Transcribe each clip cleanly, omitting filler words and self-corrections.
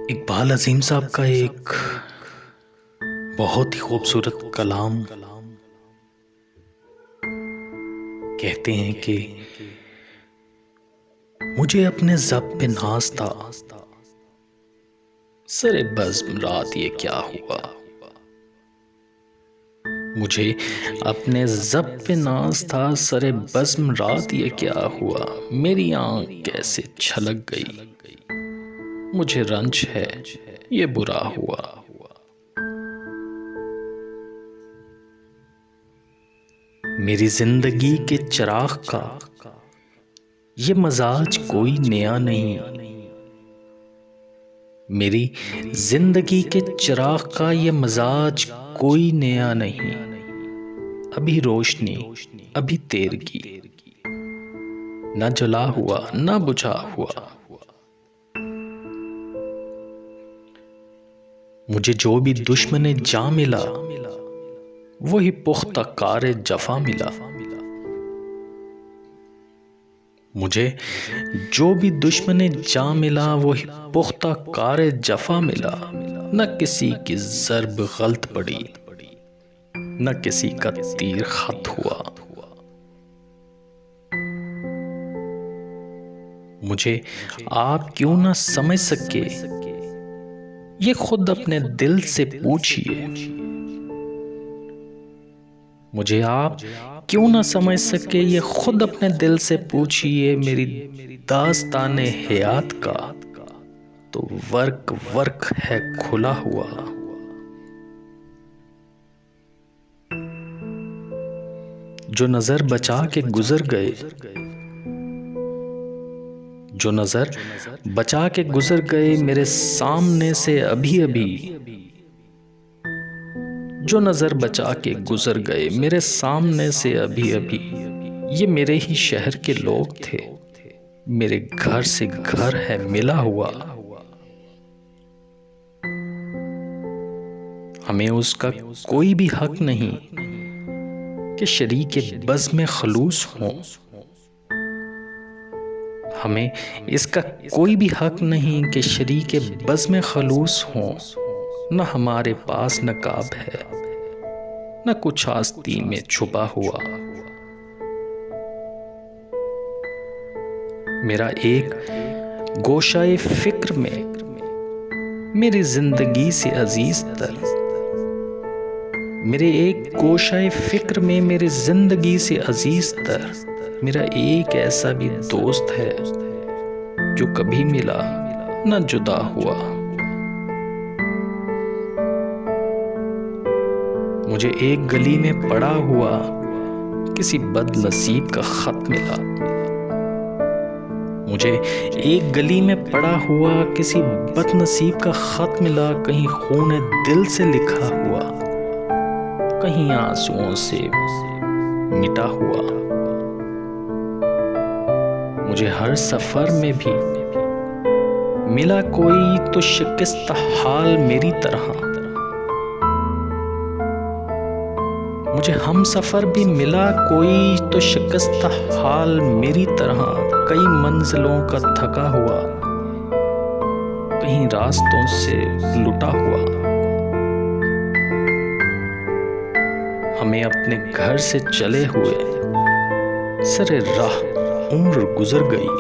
इकबाल अजीम साहब का एक बहुत ही खूबसूरत कलाम कहते हैं कि मुझे अपने ज़ब्त पे नाज था, सरे बज़्म रात ये क्या हुआ। मुझे अपने ज़ब्त पे नाज था, सरे बज़्म रात ये क्या हुआ। मेरी आँख कैसे छलक गई, मुझे रंज है ये बुरा हुआ। मेरी जिंदगी के चिराग का ये मजाज कोई नया नहीं। मेरी जिंदगी के चिराग का ये मजाज कोई नया नहीं। अभी रोशनी अभी तेरगी, न जला हुआ न बुझा हुआ। मुझे जो भी दुश्मने जा मिला, वही पुख्ता कारे जफा मिला। मुझे जो भी दुश्मने जा मिला, वही पुख्ता कारे जफा मिला। न किसी की ज़र्ब गलत पड़ी, न किसी का तीर खत हुआ। मुझे आप क्यों ना समझ सके, ये खुद अपने दिल से पूछिए। मुझे आप क्यों ना समझ सके, ये खुद अपने दिल से पूछिए। मेरी दास्ताने हयात का तो वर्क वर्क है खुला हुआ। जो नजर बचा के गुजर गए, जो नजर बचा के गुजर गए मेरे सामने से अभी अभी। जो नजर बचा के गुजर गए मेरे सामने से अभी अभी। ये मेरे ही शहर के लोग थे, मेरे घर से घर है मिला हुआ। हमें उसका कोई भी हक नहीं कि शरीके बज़्म में खलूस हों। हमें इसका कोई भी हक नहीं कि शरीके बज़्म में खलूस हों। न हमारे पास नकाब है, न कुछ आस्तीन में छुपा हुआ। मेरा एक गोशाए फिक्र में मेरी जिंदगी से अजीज तर, मेरे एक गोशाए फिक्र में मेरी जिंदगी से अजीज तर। मेरा एक ऐसा भी दोस्त है जो कभी मिला न जुदा हुआ। मुझे एक गली में पड़ा हुआ किसी बदनसीब का खत मिला। मुझे एक गली में पड़ा हुआ किसी बदनसीब का खत मिला। कहीं खून दिल से लिखा हुआ, कहीं आंसुओं से मिटा हुआ। मुझे हर सफर में भी मिला कोई तो शिकस्त हाल मेरी तरह। मुझे हम सफर भी मिला कोई तो शिकस्त हाल मेरी तरह। कई मंजिलों का थका हुआ, कहीं रास्तों से लुटा हुआ। हमें अपने घर से चले हुए सरे राह उम्र गुजर गई।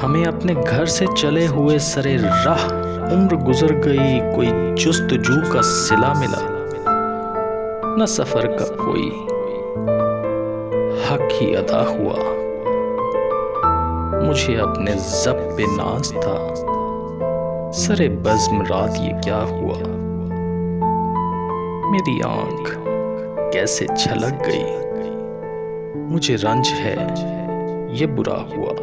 हमें अपने घर से चले हुए सरे राह उम्र गुजर गई। कोई जुस्तजू का सिला मिला, न सफर का कोई हक ही अदा हुआ। मुझे अपने ज़ब्त पे नाज था, सरे बज़्म रात ये क्या हुआ। मेरी आँख कैसे छलक गई, मुझे रंज है ये बुरा हुआ।